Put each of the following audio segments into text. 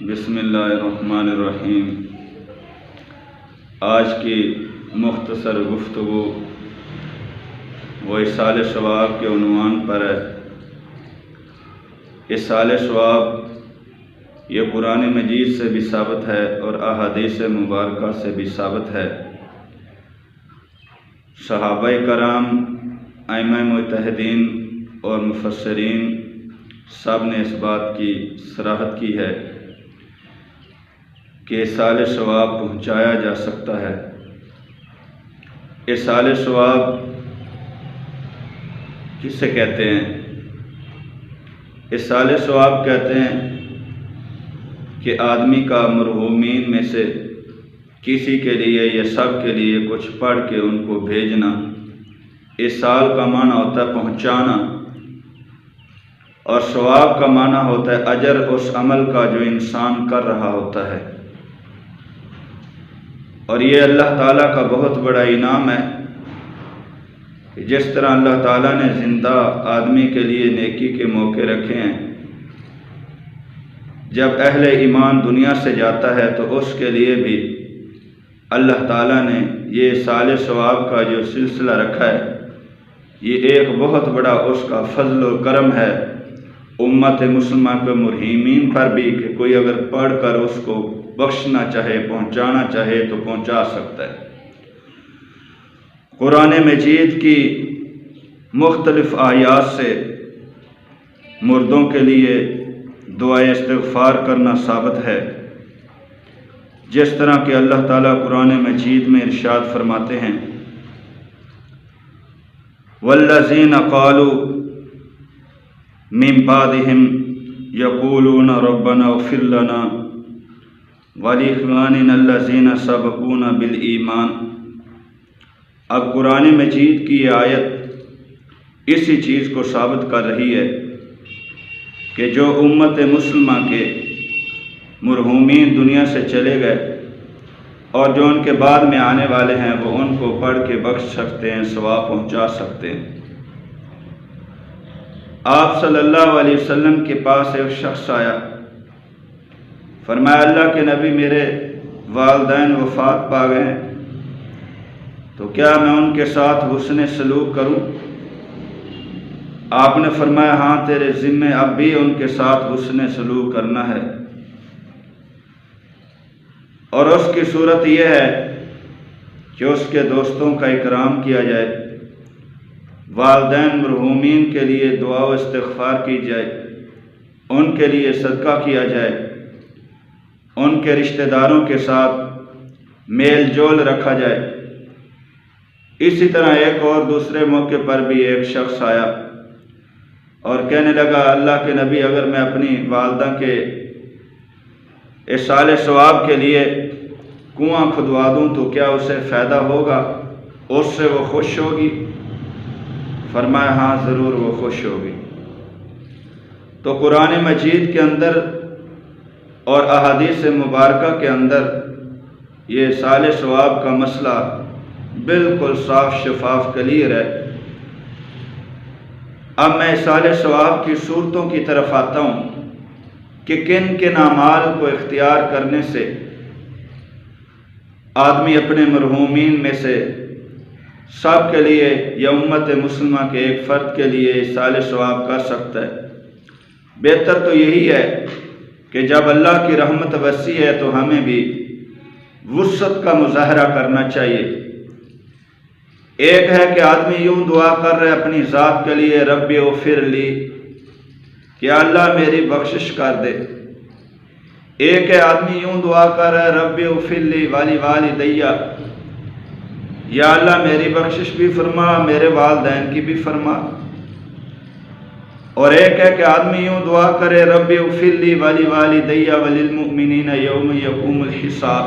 بسم اللہ الرحمن الرحیم۔ آج کی مختصر گفتگو وہ اصال ثواب کے عنوان پر ہے۔ اصال ثواب یہ قرآن مجید سے بھی ثابت ہے اور احادیث مبارکہ سے بھی ثابت ہے۔ صحابہ کرام، ائمہ مجتہدین اور مفسرین سب نے اس بات کی صراحت کی ہے کہ اصال ثواب پہنچایا جا سکتا ہے۔ اصال ثواب کسے کہتے ہیں؟ اصال ثواب کہتے ہیں کہ آدمی کا مرحومین میں سے کسی کے لیے یا سب کے لیے کچھ پڑھ کے ان کو بھیجنا۔ اصال کا معنی ہوتا ہے پہنچانا، اور ثواب کا معنی ہوتا ہے اجر اس عمل کا جو انسان کر رہا ہوتا ہے۔ اور یہ اللہ تعالیٰ کا بہت بڑا انعام ہے کہ جس طرح اللہ تعالیٰ نے زندہ آدمی کے لیے نیکی کے موقع رکھے ہیں، جب اہل ایمان دنیا سے جاتا ہے تو اس کے لیے بھی اللہ تعالیٰ نے یہ اصال ثواب کا جو سلسلہ رکھا ہے، یہ ایک بہت بڑا اس کا فضل و کرم ہے امت مسلمہ کے مرحومین پر بھی، کہ کوئی اگر پڑھ کر اس کو بخشنا چاہے، پہنچانا چاہے تو پہنچا سکتا ہے۔ قرآن مجید کی مختلف آیات سے مردوں کے لیے دعائے استغفار کرنا ثابت ہے، جس طرح کہ اللہ تعالیٰ قرآن مجید میں ارشاد فرماتے ہیں والذین قالوا من بعدهم یقولون ربنا اغفر لنا وَلِإِخْوَانِنَا الَّذِينَ سَبَقُونَا بِالْإِيمَانِ۔ اب قرآن مجید کی یہ آیت اسی چیز کو ثابت کر رہی ہے کہ جو امت مسلمہ کے مرحومین دنیا سے چلے گئے اور جو ان کے بعد میں آنے والے ہیں، وہ ان کو پڑھ کے بخش سکتے ہیں، ثواب پہنچا سکتے ہیں۔ آپ صلی اللہ علیہ وسلم کے پاس ایک شخص آیا، فرمایا اللہ کے نبی میرے والدین وفات پا گئے ہیں، تو کیا میں ان کے ساتھ حسن سلوک کروں؟ آپ نے فرمایا ہاں، تیرے ذمے اب بھی ان کے ساتھ حسن سلوک کرنا ہے، اور اس کی صورت یہ ہے کہ اس کے دوستوں کا اکرام کیا جائے، والدین مرحومین کے لیے دعا و استغفار کی جائے، ان کے لیے صدقہ کیا جائے، ان کے رشتہ داروں کے ساتھ میل جول رکھا جائے۔ اسی طرح ایک اور دوسرے موقع پر بھی ایک شخص آیا اور کہنے لگا اللہ کے نبی اگر میں اپنی والدہ کے اصال ثواب کے لیے کنواں کھدوا دوں تو کیا اسے فائدہ ہوگا؟ اس سے وہ خوش ہوگی؟ فرمایا ہاں ضرور وہ خوش ہوگی۔ تو قرآن مجید کے اندر اور احادیث مبارکہ کے اندر یہ اصال ثواب کا مسئلہ بالکل صاف شفاف کلیئر ہے۔ اب میں اصال ثواب کی صورتوں کی طرف آتا ہوں کہ کن کن اعمال کو اختیار کرنے سے آدمی اپنے مرحومین میں سے سب کے لیے یا امت مسلمہ کے ایک فرد کے لیے اصال ثواب کر سکتا ہے۔ بہتر تو یہی ہے کہ جب اللہ کی رحمت وسیع ہے تو ہمیں بھی وسعت کا مظاہرہ کرنا چاہیے۔ ایک ہے کہ آدمی یوں دعا کر رہے اپنی ذات کے لیے رب اغفر لی، کہ اللہ میری بخشش کر دے۔ ایک ہے آدمی یوں دعا کر رہا ہے رب اغفر لی والدیّ، یا اللہ میری بخشش بھی فرما، میرے والدین کی بھی فرما۔ اور ایک ہے کہ آدمی یوں دعا کرے رب اغفر لی والدیّ وللمؤمنین یوم یقوم الحساب،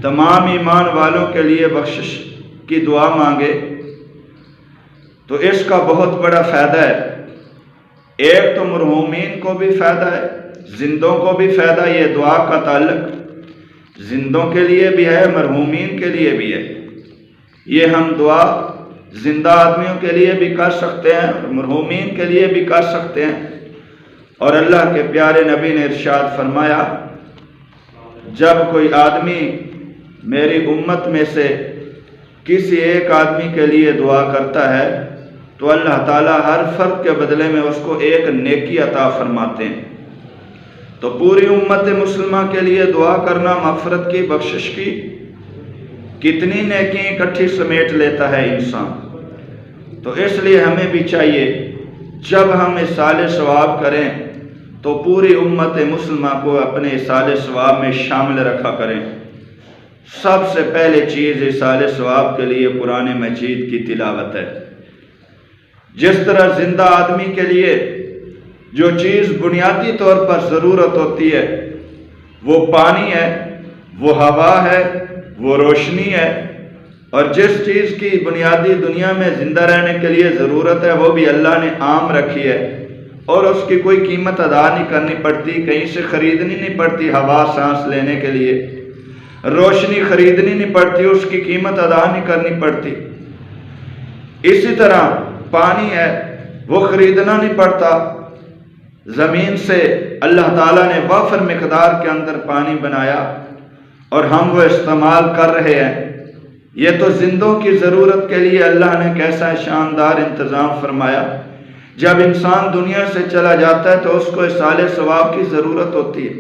تمام ایمان والوں کے لیے بخشش کی دعا مانگے، تو اس کا بہت بڑا فائدہ ہے۔ ایک تو مرحومین کو بھی فائدہ ہے، زندوں کو بھی فائدہ، یہ دعا کا تعلق زندوں کے لیے بھی ہے، مرحومین کے لیے بھی ہے۔ یہ ہم دعا زندہ آدمیوں کے لیے بھی کر سکتے ہیں اور مرحومین کے لیے بھی کر سکتے ہیں۔ اور اللہ کے پیارے نبی نے ارشاد فرمایا، جب کوئی آدمی میری امت میں سے کسی ایک آدمی کے لیے دعا کرتا ہے تو اللہ تعالیٰ ہر فرد کے بدلے میں اس کو ایک نیکی عطا فرماتے ہیں۔ تو پوری امت مسلمہ کے لیے دعا کرنا مغفرت کی، بخشش کی، کتنی نیکی اکٹھی سمیٹ لیتا ہے انسان۔ تو اس لیے ہمیں بھی چاہیے جب ہم اصالِ ثواب کریں تو پوری امت مسلمہ کو اپنے اصالِ ثواب میں شامل رکھا کریں۔ سب سے پہلے چیز اصالِ ثواب کے لیے قرآن مجید کی تلاوت ہے۔ جس طرح زندہ آدمی کے لیے جو چیز بنیادی طور پر ضرورت ہوتی ہے وہ پانی ہے، وہ ہوا ہے، وہ روشنی ہے، اور جس چیز کی بنیادی دنیا میں زندہ رہنے کے لیے ضرورت ہے وہ بھی اللہ نے عام رکھی ہے، اور اس کی کوئی قیمت ادا نہیں کرنی پڑتی، کہیں سے خریدنی نہیں پڑتی۔ ہوا سانس لینے کے لیے روشنی خریدنی نہیں پڑتی، اس کی قیمت ادا نہیں کرنی پڑتی۔ اسی طرح پانی ہے، وہ خریدنا نہیں پڑتا، زمین سے اللہ تعالیٰ نے وافر مقدار کے اندر پانی بنایا اور ہم وہ استعمال کر رہے ہیں۔ یہ تو زندوں کی ضرورت کے لیے اللہ نے کیسا شاندار انتظام فرمایا۔ جب انسان دنیا سے چلا جاتا ہے تو اس کو اصالِ ثواب کی ضرورت ہوتی ہے،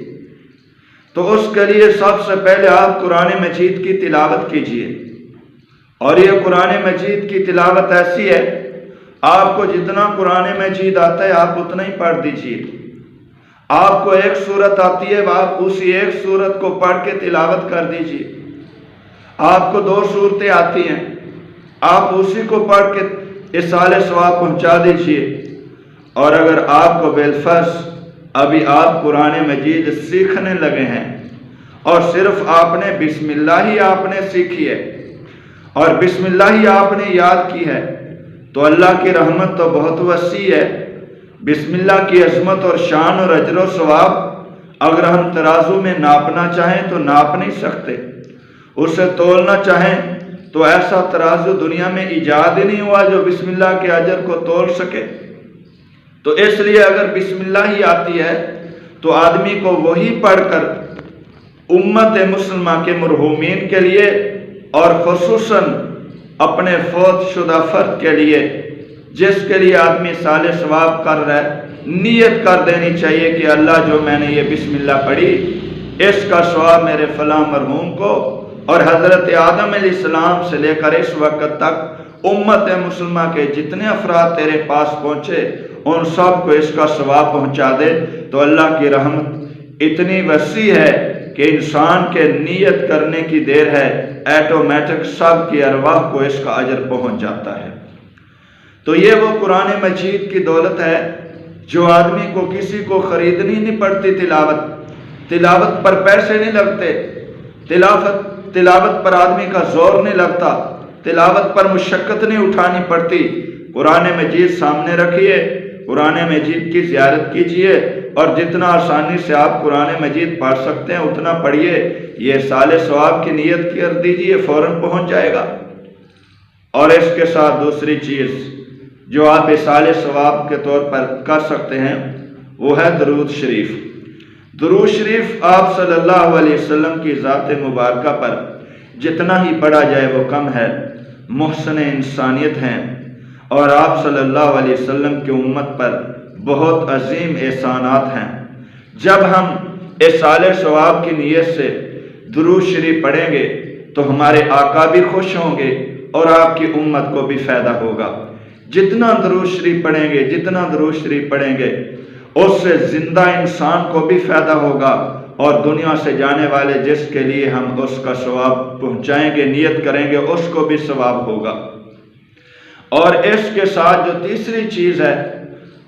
تو اس کے لیے سب سے پہلے آپ قرآن مجید کی تلاوت کیجئے، اور یہ قرآن مجید کی تلاوت ایسی ہے، آپ کو جتنا قرآن مجید آتا ہے آپ اتنا ہی پڑھ دیجئے۔ آپ کو ایک سورت آتی ہے، آپ اسی ایک سورت کو پڑھ کے تلاوت کر دیجئے۔ آپ کو 2 سورتیں آتی ہیں، آپ اسی کو پڑھ کے اصالِ ثواب پہنچا دیجئے۔ اور اگر آپ کو بالفرض ابھی آپ قرآن مجید سیکھنے لگے ہیں اور صرف آپ نے بسم اللہ ہی آپ نے سیکھی ہے اور بسم اللہ ہی آپ نے یاد کی ہے، تو اللہ کی رحمت تو بہت وسیع ہے۔ بسم اللہ کی عظمت اور شان اور اجر و ثواب اگر ہم ترازو میں ناپنا چاہیں تو ناپ نہیں سکتے، اسے تولنا چاہیں تو ایسا ترازو دنیا میں ایجاد ہی نہیں ہوا جو بسم اللہ کے اجر کو تول سکے۔ تو اس لیے اگر بسم اللہ ہی آتی ہے تو آدمی کو وہی پڑھ کر امت مسلمہ کے مرحومین کے لیے اور خصوصاً اپنے فوت شدہ فرد کے لیے جس کے لیے آدمی اصالِ ثواب کر رہا ہے، نیت کر دینی چاہیے کہ اللہ جو میں نے یہ بسم اللہ پڑھی اس کا ثواب میرے فلاں مرحوم کو اور حضرت آدم علیہ السلام سے لے کر اس وقت تک امت مسلمہ کے جتنے افراد تیرے پاس پہنچے ان سب کو اس کا ثواب پہنچا دے۔ تو اللہ کی رحمت اتنی وسیع ہے کہ انسان کے نیت کرنے کی دیر ہے، ایٹومیٹک سب کی ارواح کو اس کا اجر پہنچ جاتا ہے۔ تو یہ وہ قرآن مجید کی دولت ہے جو آدمی کو کسی کو خریدنی نہیں پڑتی۔ تلاوت پر پیسے نہیں لگتے، تلاوت پر آدمی کا زور نہیں لگتا، تلاوت پر مشقت نہیں اٹھانی پڑتی۔ قرآن مجید سامنے رکھیے، قرآن مجید کی زیارت کیجئے، اور جتنا آسانی سے آپ قرآن مجید پڑھ سکتے ہیں اتنا پڑھیے۔ یہ اصالِ ثواب کی نیت کر دیجئے، فوراً پہنچ جائے گا۔ اور اس کے ساتھ دوسری چیز جو آپ اصالِ ثواب کے طور پر کر سکتے ہیں وہ ہے درود شریف۔ درود شریف آپ صلی اللہ علیہ وسلم کی ذات مبارکہ پر جتنا ہی پڑھا جائے وہ کم ہے۔ محسن انسانیت ہیں اور آپ صلی اللہ علیہ وسلم کی امت پر بہت عظیم احسانات ہیں۔ جب ہم اصالِ ثواب کی نیت سے درود شریف پڑھیں گے تو ہمارے آقا بھی خوش ہوں گے اور آپ کی امت کو بھی فائدہ ہوگا۔ جتنا درود شریف پڑھیں گے، جتنا درود شریف پڑھیں گے اس سے زندہ انسان کو بھی فائدہ ہوگا، اور دنیا سے جانے والے جس کے لیے ہم اس کا ثواب پہنچائیں گے، نیت کریں گے، اس کو بھی ثواب ہوگا۔ اور اس کے ساتھ جو تیسری چیز ہے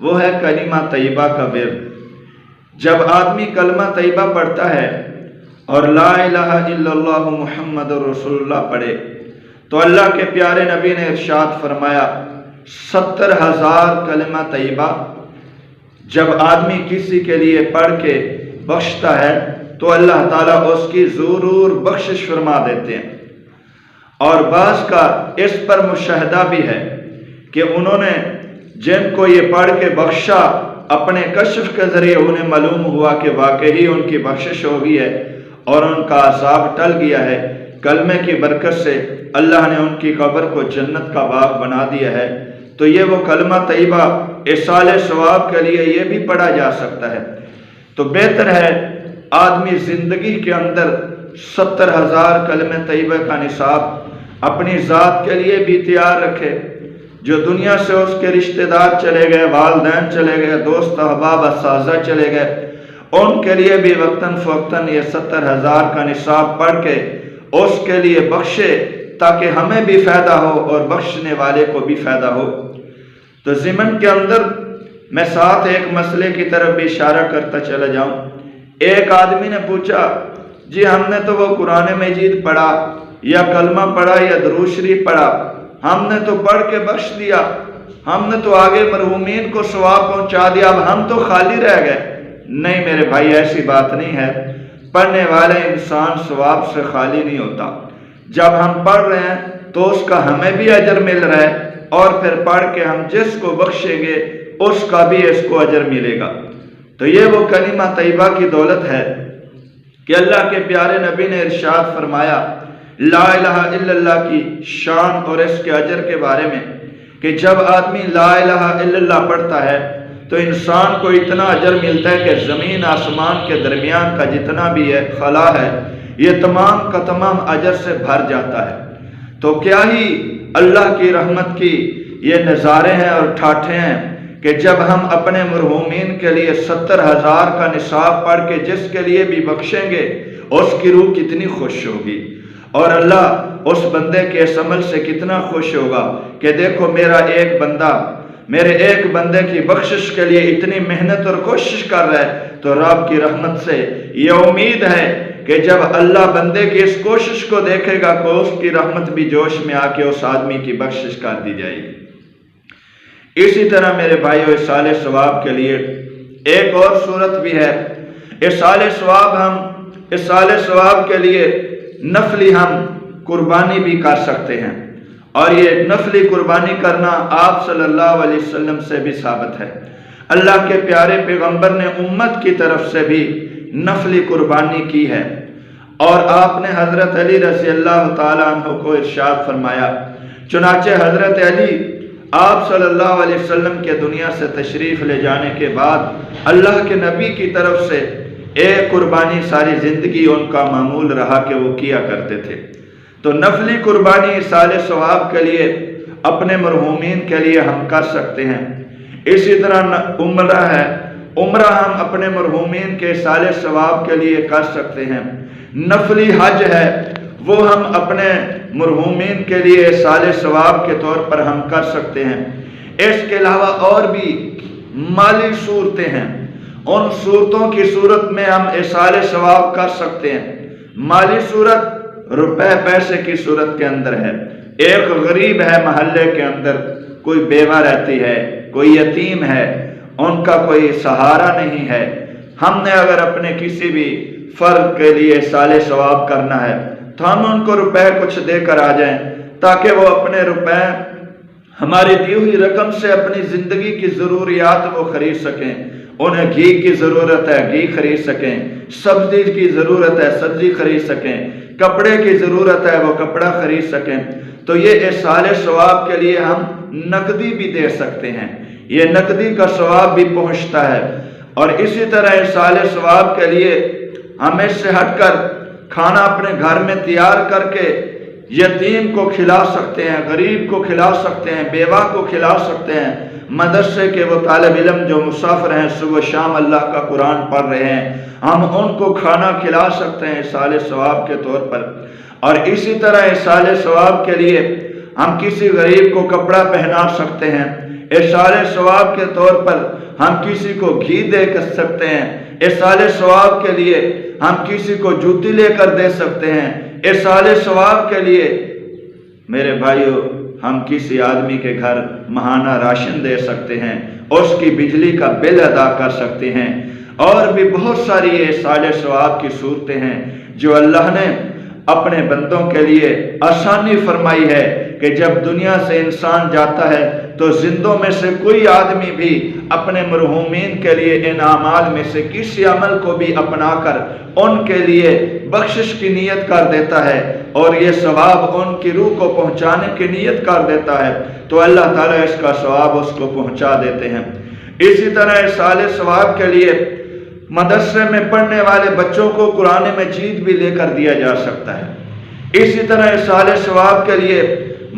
وہ ہے کلمہ طیبہ کا ورد۔ جب آدمی کلمہ طیبہ پڑھتا ہے اور لا الہ الا اللہ محمد رسول اللہ پڑھے تو اللہ کے پیارے نبی نے ارشاد فرمایا 70,000 کلمہ طیبہ جب آدمی کسی کے لیے پڑھ کے بخشتا ہے تو اللہ تعالیٰ اس کی ضرور بخشش فرما دیتے ہیں۔ اور بعض کا اس پر مشاہدہ بھی ہے کہ انہوں نے جن کو یہ پڑھ کے بخشا، اپنے کشف کے ذریعے انہیں معلوم ہوا کہ واقعی ان کی بخشش ہو گئی ہے اور ان کا عذاب ٹل گیا ہے، کلمے کی برکت سے اللہ نے ان کی قبر کو جنت کا باغ بنا دیا ہے، تو یہ وہ کلمہ طیبہ ایصال ثواب کے لیے یہ بھی پڑھا جا سکتا ہے۔ تو بہتر ہے آدمی زندگی کے اندر 70,000 کلمہ طیبہ کا نصاب اپنی ذات کے لیے بھی تیار رکھے۔ جو دنیا سے اس کے رشتہ دار چلے گئے، والدین چلے گئے، دوست احباب اساتذہ چلے گئے، ان کے لیے بھی وقتاً فوقتاً یہ 70,000 کا نصاب پڑھ کے اس کے لیے بخشے، تاکہ ہمیں بھی فائدہ ہو اور بخشنے والے کو بھی فائدہ ہو۔ تو ضمن کے اندر میں ساتھ ایک مسئلے کی طرف بھی اشارہ کرتا چلا جاؤں۔ ایک آدمی نے پوچھا، جی ہم نے تو وہ قرآن مجید پڑھا یا کلمہ پڑھا یا درود شریف پڑھا، ہم نے تو پڑھ کے بخش دیا، ہم نے تو آگے مرحومین کو ثواب پہنچا دیا، اب ہم تو خالی رہ گئے۔ نہیں میرے بھائی، ایسی بات نہیں ہے۔ پڑھنے والے انسان ثواب سے خالی نہیں ہوتا۔ جب ہم پڑھ رہے ہیں تو اس کا ہمیں بھی اجر مل رہا ہے، اور پھر پڑھ کے ہم جس کو بخشیں گے اس کا بھی اس کو اجر ملے گا۔ تو یہ وہ کلمہ طیبہ کی دولت ہے کہ اللہ کے پیارے نبی نے ارشاد فرمایا لا الہ الا اللہ کی شان اور اس کے اجر کے بارے میں، کہ جب آدمی لا الہ الا اللہ پڑھتا ہے تو انسان کو اتنا اجر ملتا ہے کہ زمین آسمان کے درمیان کا جتنا بھی ہے خلا ہے، یہ تمام کا تمام اجر سے بھر جاتا ہے۔ تو کیا ہی اللہ کی رحمت کی یہ نظارے ہیں اور ٹھاٹھے ہیں کہ جب ہم اپنے مرحومین کے لیے 70,000 کا نصاب پڑھ کے جس کے لیے بھی بخشیں گے، اس کی روح کتنی خوش ہوگی، اور اللہ اس بندے کے اس عمل سے کتنا خوش ہوگا کہ دیکھو میرا ایک بندہ میرے ایک بندے کی بخشش کے لیے اتنی محنت اور کوشش کر رہا ہے۔ تو رب کی رحمت سے یہ امید ہے کہ جب اللہ بندے کی اس کوشش کو دیکھے گا کہ اس کی رحمت بھی جوش میں آ کے اس آدمی کی بخشش کر دی جائے گی۔ اسی طرح میرے بھائیو، ایصال ثواب کے لیے ایک اور صورت بھی ہے۔ ایصال ثواب کے لیے نفلی ہم قربانی بھی کر سکتے ہیں، اور یہ نفلی قربانی کرنا آپ صلی اللہ علیہ وسلم سے بھی ثابت ہے۔ اللہ کے پیارے پیغمبر نے امت کی طرف سے بھی نفلی قربانی کی ہے، اور آپ نے حضرت علی رضی اللہ تعالیٰ عنہ کو ارشاد فرمایا، چنانچہ حضرت علی آپ صلی اللہ علیہ وسلم کے دنیا سے تشریف لے جانے کے بعد اللہ کے نبی کی طرف سے ایک قربانی ساری زندگی ان کا معمول رہا کہ وہ کیا کرتے تھے۔ تو نفلی قربانی ایصال ثواب کے لیے اپنے مرحومین کے لیے ہم کر سکتے ہیں۔ اسی طرح عمرہ ہے، عمرہ ہم اپنے مرحومین کے ایصال ثواب کے لیے کر سکتے ہیں۔ نفلی حج ہے، وہ ہم اپنے مرحومین کے لیے ایصال ثواب کے طور پر ہم کر سکتے ہیں۔ اس کے علاوہ اور بھی مالی صورتیں ہیں، ان صورتوں کی صورت میں ہم ایصال ثواب کر سکتے ہیں۔ مالی صورت روپے پیسے کی صورت کے اندر ہے۔ ایک غریب ہے محلے کے اندر، کوئی بیوہ رہتی ہے، کوئی یتیم ہے، ان کا کوئی سہارا نہیں ہے، ہم نے اگر اپنے کسی بھی فرد کے لیے ایصال ثواب کرنا ہے تو ہم ان کو روپے کچھ دے کر آ جائیں، تاکہ وہ اپنے روپے ہماری دی ہوئی رقم سے اپنی زندگی کی ضروریات وہ خرید سکیں۔ انہیں گھی کی ضرورت ہے، گھی خرید سکیں، سبزی کی ضرورت ہے، سبزی خرید سکیں، کپڑے کی ضرورت ہے، وہ کپڑا خرید سکیں۔ تو یہ ایصال ثواب کے لیے ہم نقدی بھی دے سکتے ہیں، یہ نقدی کا ثواب بھی پہنچتا ہے۔ اور اسی طرح ایصال ثواب کے لیے ہم اس سے ہٹ کر کھانا اپنے گھر میں تیار کر کے یتیم کو کھلا سکتے ہیں، غریب کو کھلا سکتے ہیں، بیوہ کو کھلا سکتے ہیں، مدرسے کے وہ طالب علم جو مسافر ہیں، صبح شام اللہ کا قرآن پڑھ رہے ہیں، ہم ان کو کھانا کھلا سکتے ہیں ایصال ثواب کے طور پر۔ اور اسی طرح ایصال ثواب کے لیے ہم کسی غریب کو کپڑا پہنا سکتے ہیں، ایصال ثواب کے طور پر ہم کسی کو گھی دے کر سکتے ہیں، ایصال ثواب کے لیے ہم کسی کو جوتی لے کر دے سکتے ہیں، ایصال ثواب کے لیے میرے بھائیو ہم کسی آدمی کے گھر ماہانہ راشن دے سکتے ہیں، اس کی بجلی کا بل ادا کر سکتے ہیں، اور بھی بہت ساری ایصال ثواب کی صورتیں ہیں جو اللہ نے اپنے بندوں کے لیے آسانی فرمائی ہے کہ جب دنیا سے انسان جاتا ہے تو زندوں میں سے کوئی آدمی بھی اپنے مرحومین کے لیے ان اعمال میں سے کسی عمل کو بھی اپنا کر ان کے لیے بخشش کی نیت کر دیتا ہے اور یہ ثواب ان کی روح کو پہنچانے کی نیت کر دیتا ہے تو اللہ تعالیٰ اس کا ثواب اس کو پہنچا دیتے ہیں۔ اسی طرح ایصال ثواب کے لیے مدرسے میں پڑھنے والے بچوں کو قرآن مجید بھی لے کر دیا جا سکتا ہے۔ اسی طرح ایصال ثواب کے لیے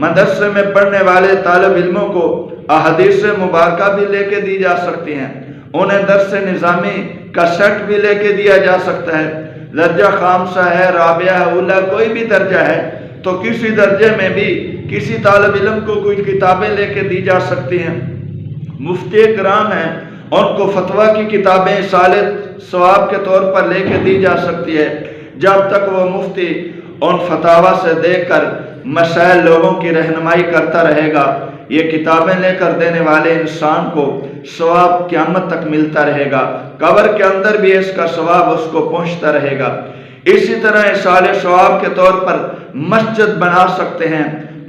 مدرسے میں پڑھنے والے طالب علموں کو احادیث مبارکہ بھی لے کے دی جا سکتی ہیں، انہیں درس نظامی کا سیٹ بھی لے کے دیا جا سکتا ہے۔ درجہ خامسہ ہے، رابعہ ہے، اولیٰ، کوئی بھی درجہ ہے تو کسی درجے میں بھی کسی طالب علم کو کوئی کتابیں لے کے دی جا سکتی ہیں۔ مفتی کرام ہیں، ان کو فتویٰ کی کتابیں ایصال ثواب کے طور پر لے کے دی جا سکتی ہے، جب تک وہ مفتی ان فتاویٰ سے دیکھ کر مسائل لوگوں کی رہنمائی کرتا رہے گا۔ یہ کتابیں لے کر دینے والے انسان کو ثواب قیامت تک ملتا رہے گا، قبر کے اندر بھی اس کا ثواب اس کو پہنچتا رہے گا۔ اسی طرح ایصال ثواب کے طور پر مسجد بنا سکتے ہیں،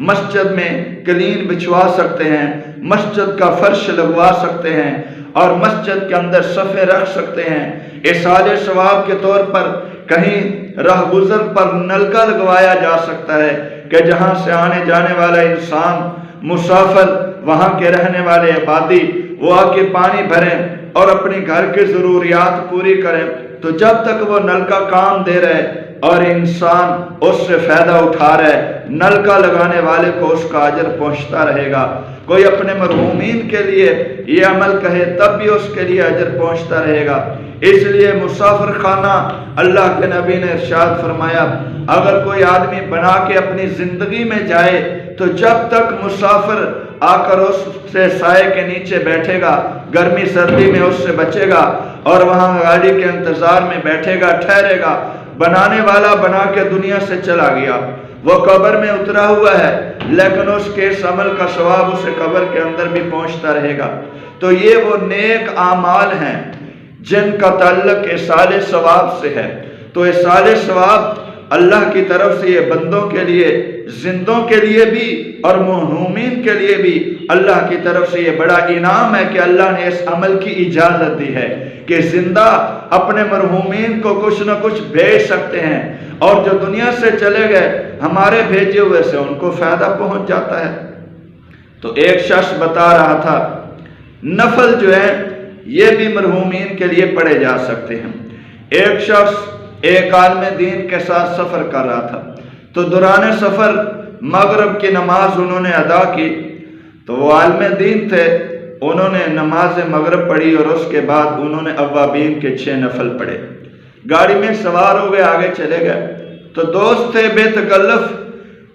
مسجد میں قلین بچھوا سکتے ہیں، مسجد کا فرش لگوا سکتے ہیں اور مسجد کے اندر صفیں رکھ سکتے ہیں۔ ایصال ثواب کے طور پر کہیں راہ گزر پر نلکا لگوایا جا سکتا ہے کہ جہاں سے آنے جانے والا انسان، مسافر، وہاں کے رہنے والے آبادی وہ آ کے پانی بھریں اور اپنی گھر کی ضروریات پوری کریں، تو جب تک وہ نلکا کام دے رہے اور انسان اس سے فائدہ اٹھا رہے، نلکا لگانے والے کو اس کا اجر پہنچتا رہے گا۔ کوئی اپنے مرحومین کے لیے یہ عمل کہے تب بھی اس کے لیے اجر پہنچتا رہے گا۔ اس لیے مسافر خانہ اللہ کے نبی نے ارشاد فرمایا، اگر کوئی آدمی بنا کے اپنی زندگی میں جائے تو جب تک مسافر آ کر اس سے سائے کے نیچے بیٹھے گا، گرمی سردی میں اس سے بچے گا اور وہاں گاڑی کے انتظار میں بیٹھے گا، ٹھہرے گا، بنانے والا بنا کے دنیا سے چلا گیا، وہ قبر میں اترا ہوا ہے لیکن اس کے اس عمل کا ثواب اسے قبر کے اندر بھی پہنچتا رہے گا۔ تو یہ وہ نیک اعمال ہیں جن کا تعلق ایصال ثواب سے ہے۔ تو ایصال ثواب اللہ کی طرف سے یہ بندوں کے لیے، زندوں کے لیے بھی اور مرحومین کے لیے بھی اللہ کی طرف سے یہ بڑا انعام ہے کہ اللہ نے اس عمل کی اجازت دی ہے کہ زندہ اپنے مرحومین کو کچھ نہ کچھ بھیج سکتے ہیں، اور جو دنیا سے چلے گئے ہمارے بھیجے ہوئے سے ان کو فائدہ پہنچ جاتا ہے۔ تو ایک شخص بتا رہا تھا نفل جو ہے یہ بھی مرحومین کے لیے پڑھے جا سکتے ہیں۔ ایک شخص ایک عالم دین کے ساتھ سفر کر رہا تھا، تو دوران سفر مغرب کی نماز انہوں نے ادا کی، تو وہ عالم دین تھے، انہوں نے نماز مغرب پڑھی اور اس کے بعد انہوں نے اوابین کے 6 نفل پڑھے، گاڑی میں سوار ہو گئے، آگے چلے گئے۔ تو دوست تھے بے تکلف،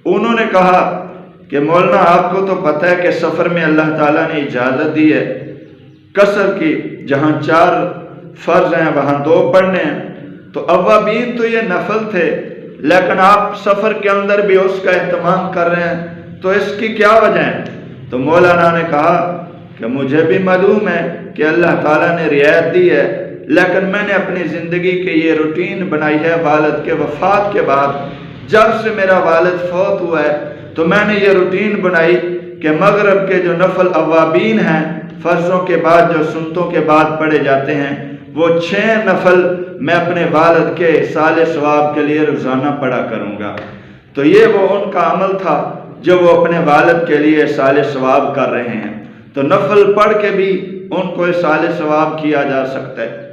انہوں نے کہا کہ مولانا آپ کو تو پتہ ہے کہ سفر میں اللہ تعالیٰ نے اجازت دی ہے قصر کی، جہاں 4 فرض ہیں وہاں 2 پڑھنے ہیں، تو اوابین تو یہ نفل تھے لیکن آپ سفر کے اندر بھی اس کا اہتمام کر رہے ہیں، تو اس کی کیا وجہ ہے؟ تو مولانا نے کہا کہ مجھے بھی معلوم ہے کہ اللہ تعالیٰ نے رعایت دی ہے، لیکن میں نے اپنی زندگی کی یہ روٹین بنائی ہے والد کے وفات کے بعد، جب سے میرا والد فوت ہوا ہے تو میں نے یہ روٹین بنائی کہ مغرب کے جو نفل اوابین ہیں، فرضوں کے بعد جو سنتوں کے بعد پڑھے جاتے ہیں، وہ 6 نفل میں اپنے والد کے ایصال ثواب کے لیے روزانہ پڑھا کروں گا۔ تو یہ وہ ان کا عمل تھا جو وہ اپنے والد کے لیے ایصال ثواب کر رہے ہیں۔ تو نفل پڑھ کے بھی ان کو ایصال ثواب کیا جا سکتا ہے۔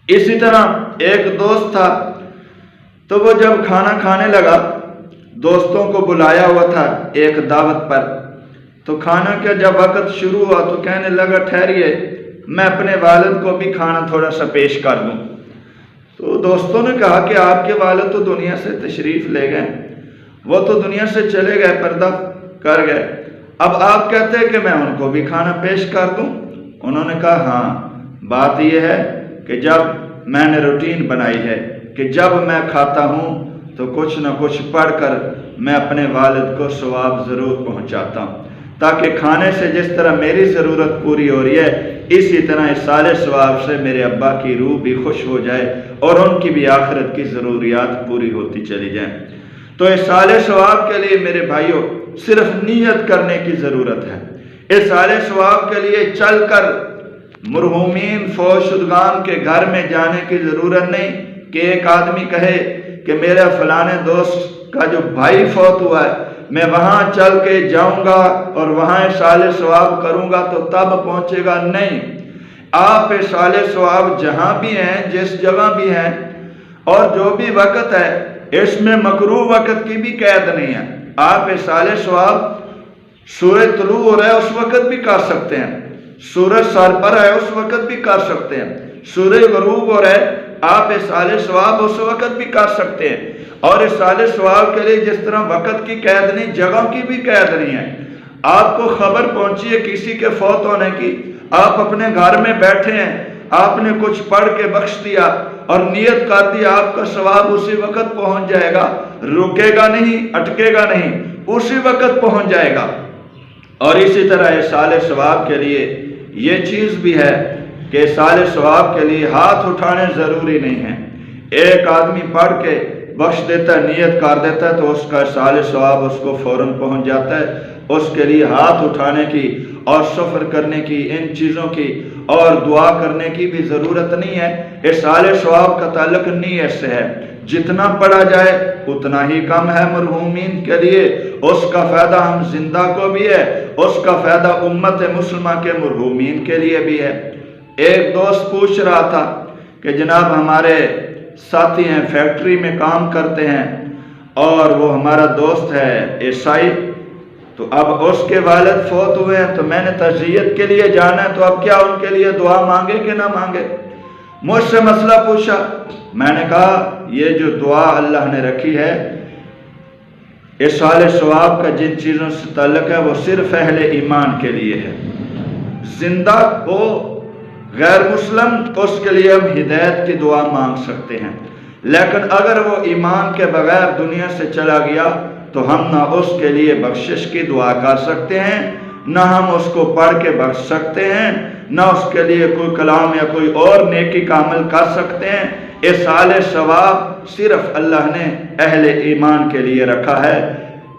اسی طرح ایک دوست تھا، تو وہ جب کھانا کھانے لگا، دوستوں کو بلایا ہوا تھا ایک دعوت پر، تو کھانا کا جب وقت شروع ہوا تو کہنے لگا ٹھہریے میں اپنے والد کو بھی کھانا تھوڑا سا پیش کر دوں۔ تو دوستوں نے کہا کہ آپ کے والد تو دنیا سے تشریف لے گئے، وہ تو دنیا سے چلے گئے، پردہ کر گئے، اب آپ کہتے ہیں کہ میں ان کو بھی کھانا پیش کر دوں؟ انہوں نے کہا ہاں، بات یہ ہے کہ جب میں نے روٹین بنائی ہے کہ جب میں کھاتا ہوں تو کچھ نہ کچھ پڑھ کر میں اپنے والد کو ثواب ضرور پہنچاتا ہوں، تاکہ کھانے سے جس طرح میری ضرورت پوری ہو رہی ہے اسی طرح ایصال ثواب سے میرے ابا کی روح بھی خوش ہو جائے اور ان کی بھی آخرت کی ضروریات پوری ہوتی چلی جائیں۔ تو ایصال ثواب کے لیے میرے بھائیوں صرف نیت کرنے کی ضرورت ہے۔ اصال ثواب کے لیے چل کر مرحومین فوت شدگان کے گھر میں جانے کی ضرورت نہیں کہ ایک آدمی کہے کہ میرے فلانے دوست کا جو بھائی فوت ہوا ہے میں وہاں چل کے جاؤں گا اور وہاں اصال ثواب کروں گا تو تب پہنچے گا. نہیں، آپ اصال ثواب جہاں بھی ہیں، جس جگہ بھی ہیں، اور جو بھی وقت ہے، اس میں مکروہ وقت کی بھی قید نہیں ہے. آپ اصال ثواب سورج طلوع ہو رہا ہے اس وقت بھی کر سکتے ہیں، سورج سر پر ہے اس وقت بھی کر سکتے ہیں، سورج غروب ہو رہا ہے آپ اصال ثواب اس وقت بھی کر سکتے ہیں. اور اصال ثواب کے لیے جس طرح وقت کی قید نہیں، جگہ کی بھی قید نہیں ہے. آپ کو خبر پہنچی ہے کسی کے فوت ہونے کی، آپ اپنے گھر میں بیٹھے ہیں، آپ نے کچھ پڑھ کے بخش دیا اور نیت کر دی، آپ کا ثواب اسی وقت پہنچ جائے گا، رکے گا نہیں، اٹکے گا نہیں، اسی وقت پہنچ جائے گا. اور اسی طرح اصال ثواب کے لیے یہ چیز بھی ہے کہ اصال ثواب کے لیے ہاتھ اٹھانے ضروری نہیں ہے. ایک آدمی پڑھ کے بخش دیتا ہے، نیت کر دیتا ہے تو اس کا اصال ثواب اس کو فوراً پہنچ جاتا ہے. اس کے لیے ہاتھ اٹھانے کی اور سفر کرنے کی، ان چیزوں کی اور دعا کرنے کی بھی ضرورت نہیں ہے. اصال ثواب کا تعلق نیت سے ہے. جتنا پڑھا جائے اتنا ہی کم ہے مرحومین کے لیے. اس کا فائدہ ہم زندہ کو بھی ہے، اس کا فائدہ امت مسلمہ کے مرحومین کے لیے بھی ہے. ایک دوست پوچھ رہا تھا کہ جناب ہمارے ساتھی ہیں، فیکٹری میں کام کرتے ہیں اور وہ ہمارا دوست ہے عیسائی، تو اب اس کے والد فوت ہوئے ہیں تو میں نے تعزیت کے لیے جانا ہے، تو اب کیا ان کے لیے دعا مانگے کہ نہ مانگے؟ مجھ سے مسئلہ پوچھا. میں نے کہا یہ جو دعا اللہ نے رکھی ہے اصال ثواب کا جن چیزوں سے تعلق ہے وہ صرف اہل ایمان کے لیے ہے. زندہ ہو غیر مسلم اس کے لیے ہم ہدایت کی دعا مانگ سکتے ہیں، لیکن اگر وہ ایمان کے بغیر دنیا سے چلا گیا تو ہم نہ اس کے لیے بخشش کی دعا کر سکتے ہیں، نہ ہم اس کو پڑھ کے بخش سکتے ہیں، نہ اس کے لیے کوئی کلام یا کوئی اور نیکی کا عمل کر سکتے ہیں. اصال ثواب صرف اللہ نے اہل ایمان کے لیے رکھا ہے،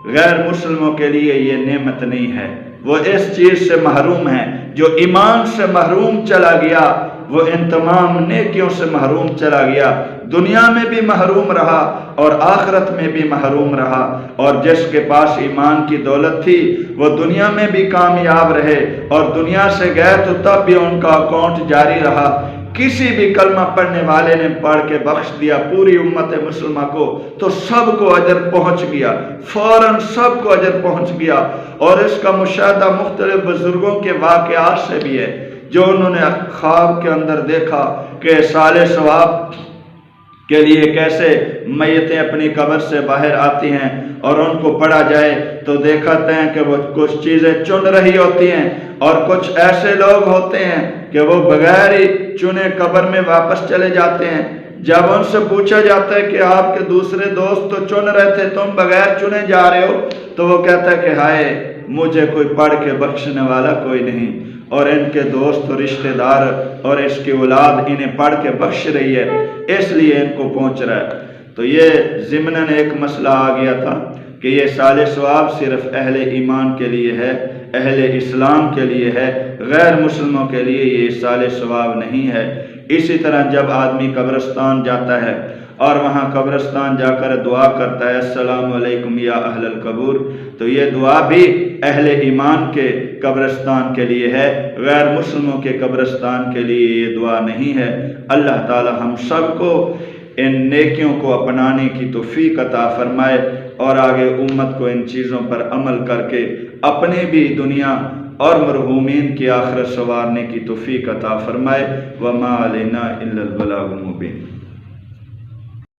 غیر مسلموں کے لیے یہ نعمت نہیں ہے. وہ اس چیز سے محروم ہیں. جو ایمان سے محروم چلا گیا وہ ان تمام نیکیوں سے محروم چلا گیا، دنیا میں بھی محروم رہا اور آخرت میں بھی محروم رہا. اور جس کے پاس ایمان کی دولت تھی وہ دنیا میں بھی کامیاب رہے اور دنیا سے گئے تو تب بھی ان کا اکاؤنٹ جاری رہا. کسی بھی کلمہ پڑھنے والے نے پڑھ کے بخش دیا پوری امت مسلمہ کو تو سب کو اجر پہنچ گیا، فوراً سب کو اجر پہنچ گیا. اور اس کا مشاہدہ مختلف بزرگوں کے واقعات سے بھی ہے، جو انہوں نے خواب کے اندر دیکھا کہ اصال ثواب کے لیے کیسے میتیں اپنی قبر سے باہر آتی ہیں اور ان کو پڑھا جائے تو دیکھتے ہیں کہ وہ کچھ چیزیں چن رہی ہوتی ہیں اور کچھ ایسے لوگ ہوتے ہیں کہ وہ بغیر ہی چنے قبر میں واپس چلے جاتے ہیں. جب ان سے پوچھا جاتا ہے کہ آپ کے دوسرے دوست تو چن رہے تھے، تم بغیر چنے جا رہے ہو، تو وہ کہتا ہے کہ ہائے مجھے کوئی پڑھ کے بخشنے والا کوئی نہیں، اور ان کے دوست اور رشتہ دار اور اس کی اولاد انہیں پڑھ کے بخش رہی ہے، اس لیے ان کو پہنچ رہا ہے. تو یہ ضمناً ایک مسئلہ آ گیا تھا کہ یہ اصال ثواب صرف اہل ایمان کے لیے ہے، اہل اسلام کے لیے ہے، غیر مسلموں کے لیے یہ اصال ثواب نہیں ہے. اسی طرح جب آدمی قبرستان جاتا ہے اور وہاں قبرستان جا کر دعا کرتا ہے السلام علیکم یا اہل القبور، تو یہ دعا بھی اہل ایمان کے قبرستان کے لیے ہے، غیر مسلموں کے قبرستان کے لیے یہ دعا نہیں ہے. اللہ تعالی ہم سب کو ان نیکیوں کو اپنانے کی توفیق عطا فرمائے اور آگے امت کو ان چیزوں پر عمل کر کے اپنی بھی دنیا اور مرحومین کی آخرت سنوارنے کی توفیق عطا فرمائے. وما علینا الا البلاغ المبین.